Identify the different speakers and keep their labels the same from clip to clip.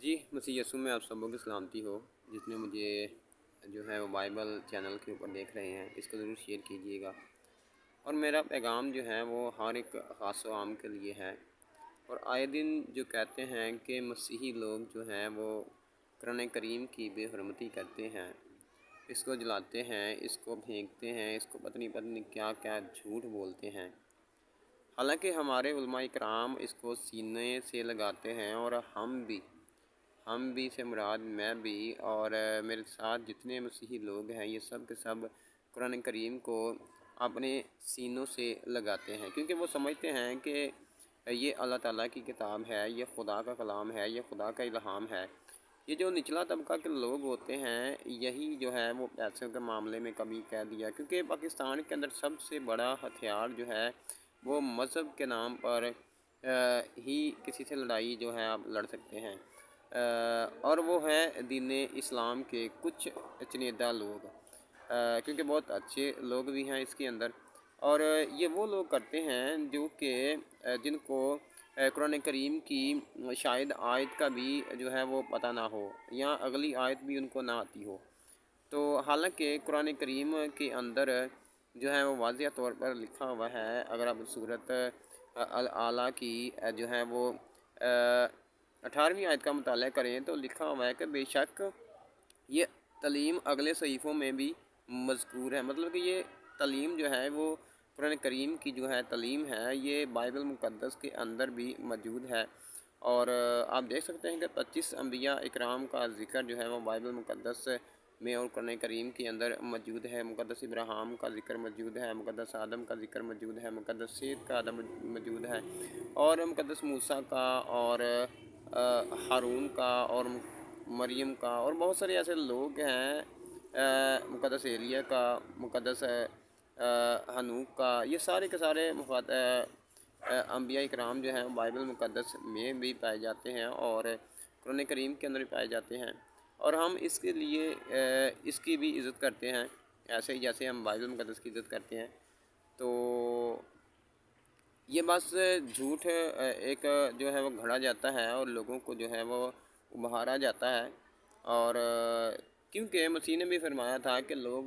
Speaker 1: جی مسیح یسوع میں آپ سبوں کی سلامتی ہو۔ جتنے مجھے جو ہے وہ بائبل چینل کے اوپر دیکھ رہے ہیں، اس کو ضرور شیئر کیجیے گا۔ اور میرا پیغام جو ہے وہ ہر ایک خاص و عام کے لیے ہے۔ اور آئے دن جو کہتے ہیں کہ مسیحی لوگ جو ہیں وہ قرآن کریم کی بے حرمتی کرتے ہیں، اس کو جلاتے ہیں، اس کو پھینکتے ہیں، اس کو پتہ نہیں کیا کیا جھوٹ بولتے ہیں۔ حالانکہ ہمارے علماء کرام اس کو سینے سے لگاتے ہیں، اور ہم بھی سے مراد میں بھی اور میرے ساتھ جتنے مسیحی لوگ ہیں، یہ سب کے سب قرآن کریم کو اپنے سینوں سے لگاتے ہیں، کیونکہ وہ سمجھتے ہیں کہ یہ اللہ تعالیٰ کی کتاب ہے، یہ خدا کا کلام ہے، یہ خدا کا الہام ہے۔ یہ جو نچلا طبقہ کے لوگ ہوتے ہیں، یہی جو ہے وہ پیسوں کے معاملے میں کمی کہہ دیا، کیونکہ پاکستان کے اندر سب سے بڑا ہتھیار جو ہے وہ مذہب کے نام پر ہی کسی سے لڑائی جو ہے آپ لڑ سکتے ہیں، اور وہ ہے دین اسلام کے کچھ چنیدہ لوگ، کیونکہ بہت اچھے لوگ بھی ہیں اس کے اندر۔ اور یہ وہ لوگ کرتے ہیں جو کہ جن کو قرآن کریم کی شاید آیت کا بھی جو ہے وہ پتہ نہ ہو، یا اگلی آیت بھی ان کو نہ آتی ہو۔ تو حالانکہ قرآن کریم کے اندر جو ہے وہ واضح طور پر لکھا ہوا ہے، اگر آپ سورۃ الاعلیٰ کی جو ہے وہ 18ویں آیت کا مطالعہ کریں تو لکھا ہوا ہے کہ بے شک یہ تعلیم اگلے صحیفوں میں بھی مذکور ہے، مطلب کہ یہ تعلیم جو ہے وہ قرآن کریم کی جو ہے تعلیم ہے، یہ بائبل مقدس کے اندر بھی موجود ہے۔ اور آپ دیکھ سکتے ہیں کہ 25 انبیاء اکرام کا ذکر جو ہے وہ بائبل مقدس میں اور قرآن کریم کے اندر موجود ہے۔ مقدس ابراہیم کا ذکر موجود ہے، مقدس آدم کا ذکر موجود ہے، مقدس سید کا آدم موجود ہے، اور مقدس موسیٰ کا، اور ہارون کا، اور مریم کا، اور بہت سارے ایسے لوگ ہیں، مقدس ایلیہ کا، مقدس ہنوک کا، یہ سارے کے سارے انبیاء اکرام جو ہیں بائبل مقدس میں بھی پائے جاتے ہیں اور قرآن کریم کے اندر بھی پائے جاتے ہیں، اور ہم اس کے لیے اس کی بھی عزت کرتے ہیں، ایسے ہی جیسے ہم بائبل مقدس کی عزت کرتے ہیں۔ تو یہ بس جھوٹ ایک جو ہے وہ گھڑا جاتا ہے اور لوگوں کو جو ہے وہ ابھارا جاتا ہے، اور کیونکہ مسیح نے بھی فرمایا تھا کہ لوگ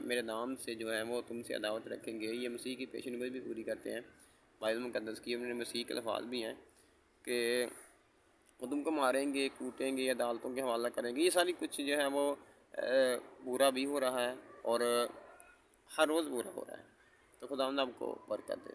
Speaker 1: میرے نام سے جو ہے وہ تم سے عداوت رکھیں گے، یہ مسیح کی پیشن گوئی بھی پوری کرتے ہیں بائبل مقدس کی۔ انہوں نے مسیح کے الفاظ بھی ہیں کہ وہ تم کو ماریں گے، کوٹیں گے، عدالتوں کے حوالہ کریں گے، یہ ساری کچھ جو ہے وہ برا بھی ہو رہا ہے اور ہر روز برا ہو رہا ہے۔ تو خداوند آپ کو برکت دے۔